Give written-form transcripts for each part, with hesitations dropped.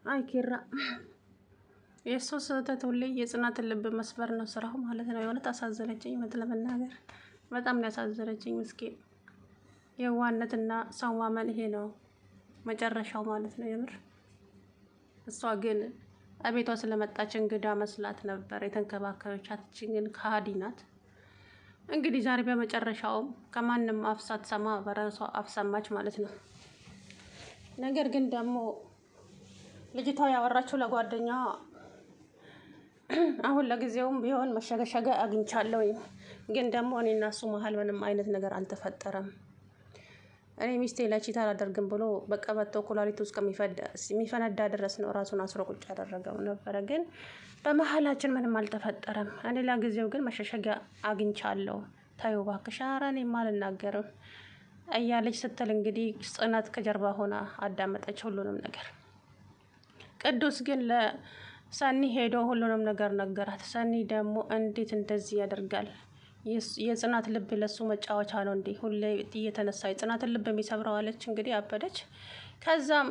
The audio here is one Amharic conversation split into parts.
አይ ኪራ የእሱ ስህተት ሁሌ የጽናትን ልብ መስበር ነው ስራው ማለት ነው። የሆነ አሳዘነችኝ። እውነት ለመናገር በጣም ነው ያሳዘነችኝ። ምስኪን የዋህነትና ሰው ማመን ይሄ ነው መጨረሻው ማለት ነው። የምር እሷ ግን አቤቷ ስለመጣች እንግዳ መስላት ነበር የተንከባከበቻት። ግን ከሃዲ ናት። እንግዲህ ዛሬ በመጨረሻውም ከማንም አፍ ሳትሰማ በራሷ አፍ ሰማች ማለት ነው። ነገር ግን ደግሞ ልጅቷ ያወራችው ለጓደኛዋ አሁን ለጊዜውም ቢሆን መሸገሸገ አግኝቻለሁ። ግን ደግሞ እኔና እሱ መሀል ምንም አይነት ነገር አልተፈጠረም። እኔ ሚስቴ ላይ ቺት አላደርግም ብሎ በቀበቶ ኩላሊቱ እስከሚፈነዳ ድረስ ነው ራሱን አስሮ ቁጭ ያደረገው ነበረ። ግን በመሀላችን ምንም አልተፈጠረም። እኔ ለጊዜው ግን መሸሸጊያ አግኝቻለሁ። ታዩ እባክሽ፣ ኧረ እኔማ አልናገርም እያለች ስትል እንግዲህ ጽናት ከጀርባ ሆና አዳመጠች ሁሉንም ነገር። ቅዱስ ግን ለሰኒ ሄዶ ሁሉንም ነገር ነገራት። ሰኒ ደግሞ እንዴት እንደዚህ ያደርጋል? የጽናት ልብ ለሱ መጫወቻ ነው እንዴ? ሁሌ እየተነሳ የጽናትን ልብ የሚሰብረው አለች። እንግዲህ አበደች። ከዛም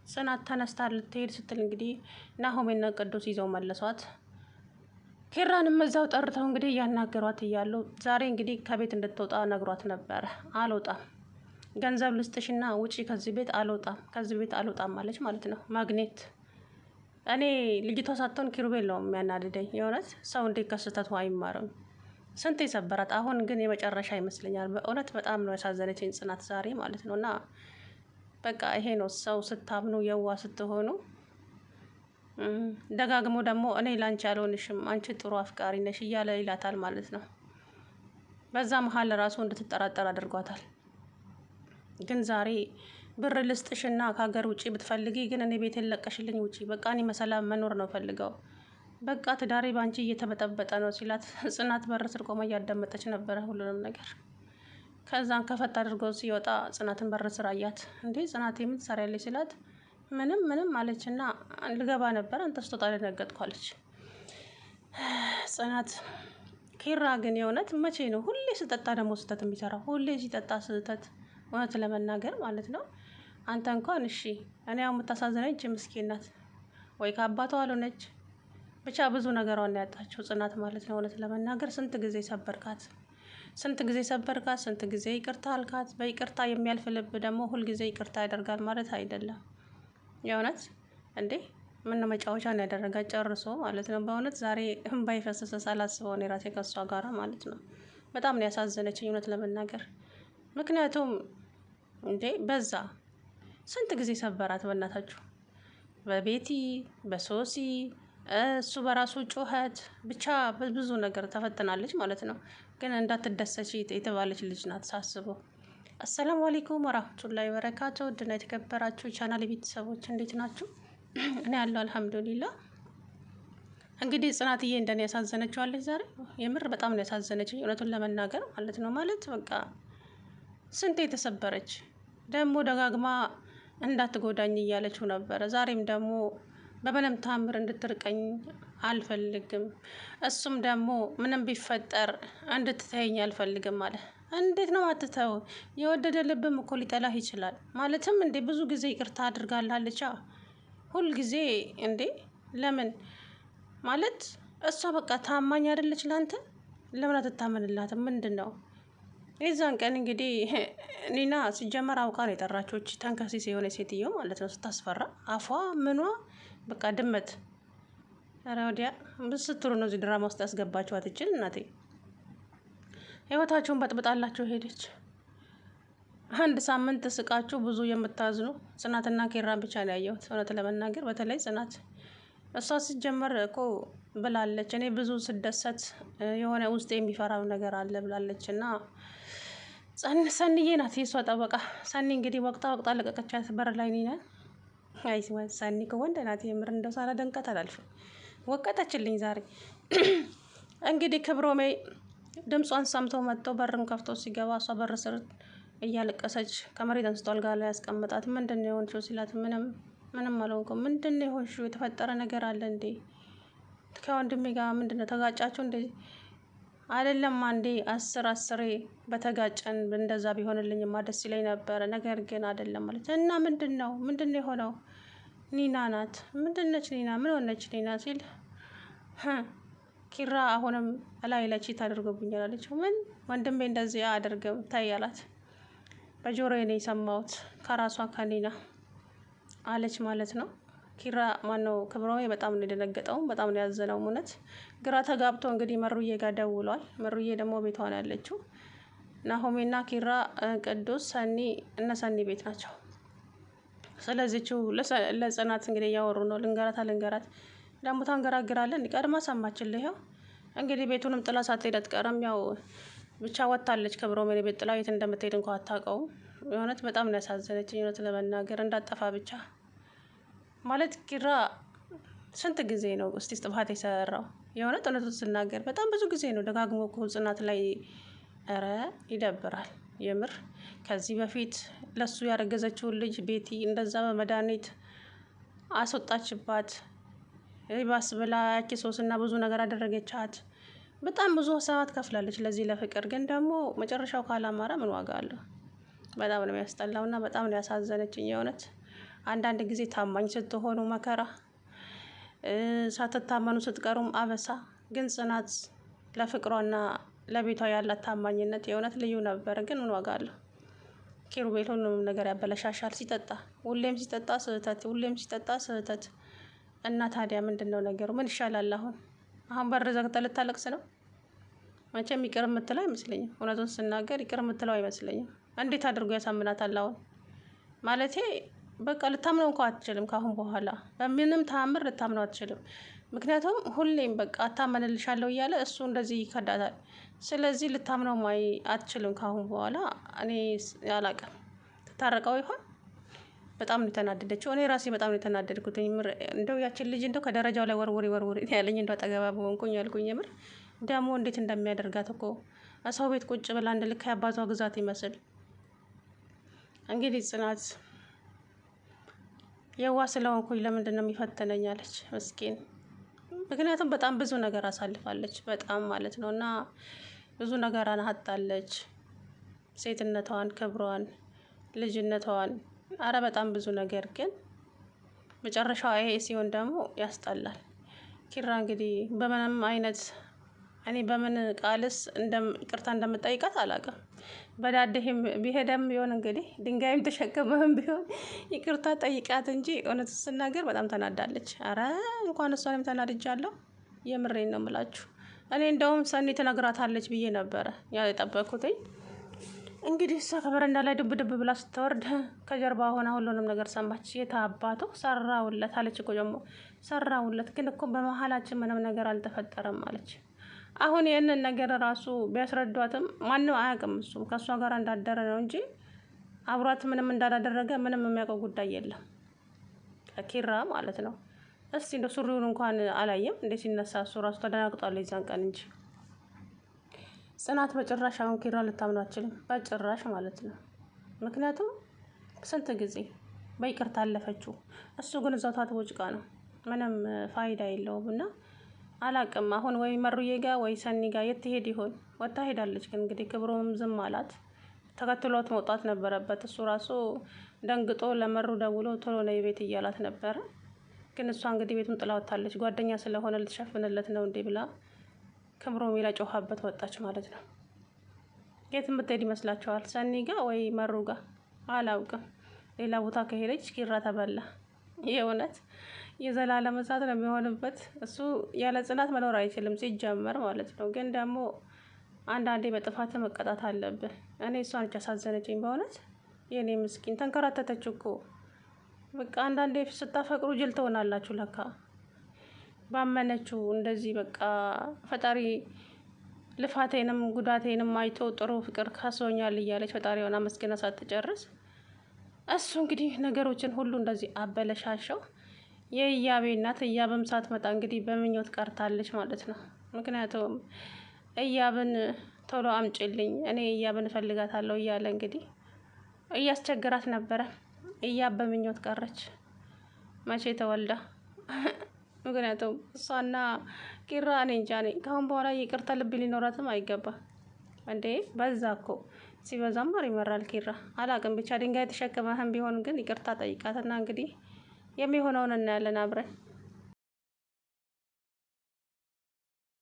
ጽናት ተነስታ ልትሄድ ስትል እንግዲህ ናሆሜና ቅዱስ ይዘው መለሷት። ኪራንም እዛው ጠርተው እንግዲህ እያናገሯት እያሉ ዛሬ እንግዲህ ከቤት እንድትወጣ ነግሯት ነበረ። አልወጣም፣ ገንዘብ ልስጥሽና ውጪ ከዚህ ቤት፣ አልወጣም፣ ከዚህ ቤት አልወጣም ማለች ማለት ነው። ማግኔት እኔ ልጅቷ ሳትሆን ኪሩቤል ነው የሚያናድደኝ። የእውነት ሰው እንዴት ከስህተቱ አይማርም? ስንት የሰበራት። አሁን ግን የመጨረሻ ይመስለኛል። በእውነት በጣም ነው ያሳዘነችኝ ጽናት ዛሬ ማለት ነው። እና በቃ ይሄ ነው ሰው ስታምኑ የዋ ስትሆኑ። ደጋግሞ ደግሞ እኔ ላንቺ አልሆንሽም፣ አንቺ ጥሩ አፍቃሪ ነሽ እያለ ይላታል ማለት ነው። በዛ መሀል ራሱ እንድትጠራጠር አድርጓታል። ግን ዛሬ ብር ልስጥሽና ከሀገር ውጭ ብትፈልጊ ግን እኔ ቤቴን ለቀሽልኝ ውጪ፣ በቃ እኔ መሰላም መኖር ነው ፈልገው፣ በቃ ትዳሬ ባንቺ እየተበጠበጠ ነው ሲላት ጽናት በር ስር ቆማ እያዳመጠች ነበረ ሁሉንም ነገር። ከዛን ከፈት አድርገው ሲወጣ ጽናትን በር ስር አያት። እንዴ ጽናት የምን ትሰሪያለሽ ሲላት ምንም አለችና ልገባ ነበር አንተ ስትወጣ ደነገጥኩ አለች ጽናት። ኪራ ግን የእውነት መቼ ነው ሁሌ ስጠጣ ደግሞ ስህተት የሚሰራው? ሁሌ ሲጠጣ ስህተት፣ እውነት ለመናገር ማለት ነው። አንተ እንኳን እሺ፣ እኔ ያው የምታሳዝነኝ ምስኪን ናት። ወይ ከአባቷ አልሆነች ብቻ ብዙ ነገሯን ያጣችው ጽናት ማለት ነው። እውነት ለመናገር ስንት ጊዜ ሰበርካት፣ ስንት ጊዜ ይቅርታ አልካት። በይቅርታ የሚያልፍ ልብ ደግሞ ሁልጊዜ ይቅርታ ያደርጋል ማለት አይደለም። የእውነት እንዴ ምን መጫወቻ ነው ያደረጋት ጨርሶ ማለት ነው። በእውነት ዛሬ እንባ የፈሰሰ ሳላስበው ነው የራሴ ከሷ ጋራ ማለት ነው። በጣም ነው ያሳዘነችኝ እውነት ለመናገር። ምክንያቱም እንዴ በዛ ስንት ጊዜ ሰበራት በእናታችሁ። በቤቲ በሶሲ እሱ በራሱ ጩኸት ብቻ ብዙ ነገር ተፈትናለች ማለት ነው። ግን እንዳትደሰች የተባለች ልጅ ናት ሳስበው። አሰላሙ አለይኩም ወራህመቱላሂ ወበረካቱ። ውድና የተከበራችሁ ቻናል ቤተሰቦች እንዴት ናችሁ? እኔ ያለው አልሐምዱሊላህ። እንግዲህ ጽናትዬ እንደኔ ያሳዘነችዋለች ዛሬ። የምር በጣም ነው ያሳዘነችኝ እውነቱን ለመናገር ማለት ነው። ማለት በቃ ስንት የተሰበረች ደግሞ ደጋግማ እንዳትጎዳኝ እያለችው ነበረ። ዛሬም ደግሞ በምንም ታምር እንድትርቀኝ አልፈልግም፣ እሱም ደግሞ ምንም ቢፈጠር እንድትተይኝ አልፈልግም አለ። እንዴት ነው አትተው? የወደደ ልብም እኮ ሊጠላህ ይችላል። ማለትም እንዴ ብዙ ጊዜ ይቅርታ አድርጋላለቻ ሁል ጊዜ እንዴ ለምን ማለት እሷ በቃ ታማኝ አይደለች ላንተ? ለምን አትታመንላትም? ምንድን ነው? የዛን ቀን እንግዲህ ኒና ሲጀመር አውቃ ነው የጠራችው። ተንከሲስ የሆነ ሴትዮ ማለት ነው። ስታስፈራ አፏ ምኗ በቃ ድመት። ኧረ ወዲያ ብስትሩ ነው እዚህ ድራማ ውስጥ ያስገባችኋት። እችል እናቴ ህይወታችሁን በጥብጣላችሁ ሄደች። አንድ ሳምንት ስቃችሁ ብዙ የምታዝኑ ጽናትና ኪራን ብቻ ነው ያየሁት እውነት ለመናገር። በተለይ ጽናት እሷ ሲጀመር እኮ ብላለች፣ እኔ ብዙ ስደሰት የሆነ ውስጥ የሚፈራው ነገር አለ ብላለች። እና ሰኒዬ ናት የሷ ጠበቃ። ሰኒ እንግዲህ ወቅታ ለቀቀቻት በር ላይ ነን። አይ ሰኒ ከወንድ ናት የምር። እንደው ሳላደንቃት አላልፍም። ወቀጠችልኝ ዛሬ። እንግዲህ ክብሮሜ ድምጿን ሰምቶ መጥቶ በርም ከፍቶ ሲገባ እሷ በር ስር እያለቀሰች ከመሬት አንስቶ አልጋ ላይ ያስቀምጣት። ምንድን ነው የሆንሽው ሲላት ምንም አልሆንኩም። ምንድን ነው የሆንሽው? የተፈጠረ ነገር አለ እንዴ? ከወንድሜ ጋር ምንድን ነው ተጋጫችሁ እንዴ? አይደለም አንዴ 10 በተጋጨን እንደዛ ቢሆንልኝማ ደስ ይለኝ ነበረ። ነገር ግን አይደለም ማለት እና ምንድን ነው የሆነው? ኒና ናት። ምንድነች ኒና? ምን ሆነች ኒና ሲል ኪራ አሁንም እላይ ላይ ቺት አድርጎብኛል አለችው። ምን? ወንድሜ እንደዚህ አያደርግም ታይ አላት። በጆሮዬ ነው የሰማሁት ከራሷ ከኒና አለች ማለት ነው። ኪራ ማነው ክብሮሜ በጣም ነው የደነገጠው፣ በጣም ነው ያዘነው። እውነት ግራ ተጋብቶ እንግዲህ መሩዬ ጋር ደውሏል። መሩዬ ደግሞ ቤቷ ነው ያለችው። ናሆሜና ኪራ ቅዱስ ሰኒ እነ ሰኒ ቤት ናቸው። ስለዚህችው ለጽናት እንግዲህ እያወሩ ነው። ልንገራት ደግሞ ታንገራግራለን። ቀድማ ሰማችልህ። ያው እንግዲህ ቤቱንም ጥላ ሳትሄድ አትቀርም። ያው ብቻ ወጥታለች። ክብሮሜን ቤት ጥላ የት እንደምትሄድ እንኳ አታውቀውም። የእውነት በጣም ነው ያሳዘነችኝ። እውነት ለመናገር እንዳጠፋ ብቻ ማለት ኪራ ስንት ጊዜ ነው እስቲ ጥፋት የሰራው? የእውነት እውነቱን ስናገር በጣም ብዙ ጊዜ ነው ደጋግሞ ጽናት ላይ። ኧረ ይደብራል የምር። ከዚህ በፊት ለሱ ያረገዘችውን ልጅ ቤቲ እንደዛ በመድኃኒት አስወጣችባት። ይባስ ብላ ያቺ ሶስና ብዙ ነገር አደረገቻት። በጣም ብዙ ሰዓት ከፍላለች ለዚህ ለፍቅር። ግን ደግሞ መጨረሻው ካላማረ ምን ዋጋ አለው? በጣም ነው የሚያስጠላውና በጣም ነው ያሳዘነችኝ የእውነት። አንዳንድ ጊዜ ታማኝ ስትሆኑ መከራ፣ ሳትታመኑ ስትቀሩም አበሳ። ግን ጽናት ለፍቅሯና ለቤቷ ያላት ታማኝነት የእውነት ልዩ ነበር። ግን ምን ዋጋ አለው? ኪሩቤል ሁሉንም ነገር ያበለሻሻል ሲጠጣ። ሁሌም ሲጠጣ ስህተት፣ ሁሌም ሲጠጣ ስህተት። እና ታዲያ ምንድን ነው ነገሩ? ምን ይሻላል አሁን በር ዘግተህ ልታለቅስ ነው? መቼም ይቅር የምትለው አይመስለኝም። እውነቱን ስናገር ይቅር የምትለው አይመስለኝም። እንዴት አድርጎ ያሳምናታል አሁን? ማለቴ በቃ ልታምነው እንኳ አትችልም። ካሁን በኋላ በምንም ተአምር ልታምነው አትችልም። ምክንያቱም ሁሌም በቃ አታመንልሻለሁ እያለ እሱ እንደዚህ ይከዳታል። ስለዚህ ልታምነው አትችልም ካሁን በኋላ። እኔ አላቅም። ትታረቀው ይሆን? በጣም ነው የተናደደችው። እኔ ራሴ በጣም ነው የተናደድኩት። እንደው ያችን ልጅ እንደው ከደረጃው ላይ ወርውሪ ያለኝ እንደው አጠገባ በሆንኩኝ ያልኩኝ። የምር ደግሞ እንዴት እንደሚያደርጋት እኮ ሰው ቤት ቁጭ ብላ እንደ ልክ ያባቷ ግዛት ይመስል። እንግዲህ ጽናት የዋ ስለሆንኩኝ ለምንድን ነው የሚፈተነኝ አለች ምስኪን። ምክንያቱም በጣም ብዙ ነገር አሳልፋለች፣ በጣም ማለት ነው። እና ብዙ ነገር አናጣለች። ሴትነቷን፣ ክብሯን፣ ልጅነቷን፣ አረ በጣም ብዙ ነገር። ግን መጨረሻው ይሄ ሲሆን ደግሞ ያስጠላል። ኪራ እንግዲህ በምንም አይነት እኔ በምን ቃልስ ቅርታ እንደምጠይቃት አላውቅም። በዳድህም ቢሄደም ቢሆን እንግዲህ ድንጋይም ተሸክመህም ቢሆን ይቅርታ ጠይቃት እንጂ እውነት ስናገር በጣም ተናዳለች። አረ እንኳን እሷንም ተናድጃለሁ። የምሬን ነው የምላችሁ። እኔ እንደውም ሰኒ ትነግራታለች ብዬ ነበረ የጠበኩትኝ። እንግዲህ እሷ ከበረንዳ ላይ ድብ ብላ ስትወርድ ከጀርባ ሆና ሁሉንም ነገር ሰማች። የታባቱ ሰራውለት አለች እኮ ደግሞ ሰራውለት። ግን እኮ በመሀላችን ምንም ነገር አልተፈጠረም አለች። አሁን ይህንን ነገር ራሱ ቢያስረዷትም ማንም አያውቅም። እሱም ከእሷ ጋር እንዳደረ ነው እንጂ አብሯት ምንም እንዳላደረገ ምንም የሚያውቀው ጉዳይ የለም ኪራ ማለት ነው። እስቲ እንደ ሱሪውን እንኳን አላየም እንደ ሲነሳ እሱ ራሱ ተደናግጧል የዛን ቀን እንጂ። ጽናት በጭራሽ አሁን ኪራ ልታምነው አትችልም፣ በጭራሽ ማለት ነው። ምክንያቱም ስንት ጊዜ በይቅርታ አለፈችው። እሱ ግን እዛው ታጥቦ ጭቃ ነው፣ ምንም ፋይዳ የለውም። እና አላቅም አሁን ወይ መሩዬ ጋ ወይ ሰኒ ጋ የት ትሄድ ይሆን? ወጣ ሄዳለች። ግን እንግዲህ ክብሮም ዝም አላት። ተከትሏት መውጣት ነበረበት። እሱ ራሱ ደንግጦ ለመሩ ደውሎ ቶሎ ነው ቤት እያላት ነበረ። ግን እሷ እንግዲህ ቤቱን ጥላ ወጣለች። ጓደኛ ስለሆነ ልትሸፍንለት ነው እንዴ ብላ ክብሮም ጮኻበት ወጣች ማለት ነው። የት የምትሄድ ይመስላችኋል? ሰኒ ጋ ወይ መሩ ጋ? አላውቅም። ሌላ ቦታ ከሄደች ኪራ ተበላ። የእውነት የዘላለም እሳት ነው የሚሆንበት። እሱ ያለ ጽናት መኖር አይችልም ሲጀመር ማለት ነው። ግን ደግሞ አንዳንዴ በጥፋት መቀጣት አለብን። እኔ እሷን ነች ያሳዘነችኝ በእውነት። የኔ ምስኪን ተንከራተተች እኮ በቃ። አንዳንዴ ስታፈቅሩ ጅል ትሆናላችሁ ለካ። ባመነችው እንደዚህ በቃ ፈጣሪ ልፋቴንም ጉዳቴንም አይቶ ጥሩ ፍቅር ካሶኛል እያለች ፈጣሪዋን አመስግና ሳትጨርስ እሱ እንግዲህ ነገሮችን ሁሉ እንደዚህ አበለሻሸው። የእያቤ እናት እያብም ሳትመጣ እንግዲህ በምኞት ቀርታለች ማለት ነው። ምክንያቱም እያብን ቶሎ አምጪልኝ እኔ እያብን እፈልጋታለሁ እያለ እንግዲህ እያስቸገራት ነበረ። እያብ በምኞት ቀረች። መቼ ተወልዳ? ምክንያቱም እሷና ኪራ እኔ እንጃ ነኝ። ካሁን በኋላ ይቅርታ ልብ ሊኖራትም አይገባም እንዴ። በዛ እኮ ሲበዛም ማር ይመራል ኪራ። አላቅም ብቻ ድንጋይ ተሸክመህም ቢሆን ግን ይቅርታ ጠይቃትና እንግዲህ የሚሆነውን እናያለን አብረን።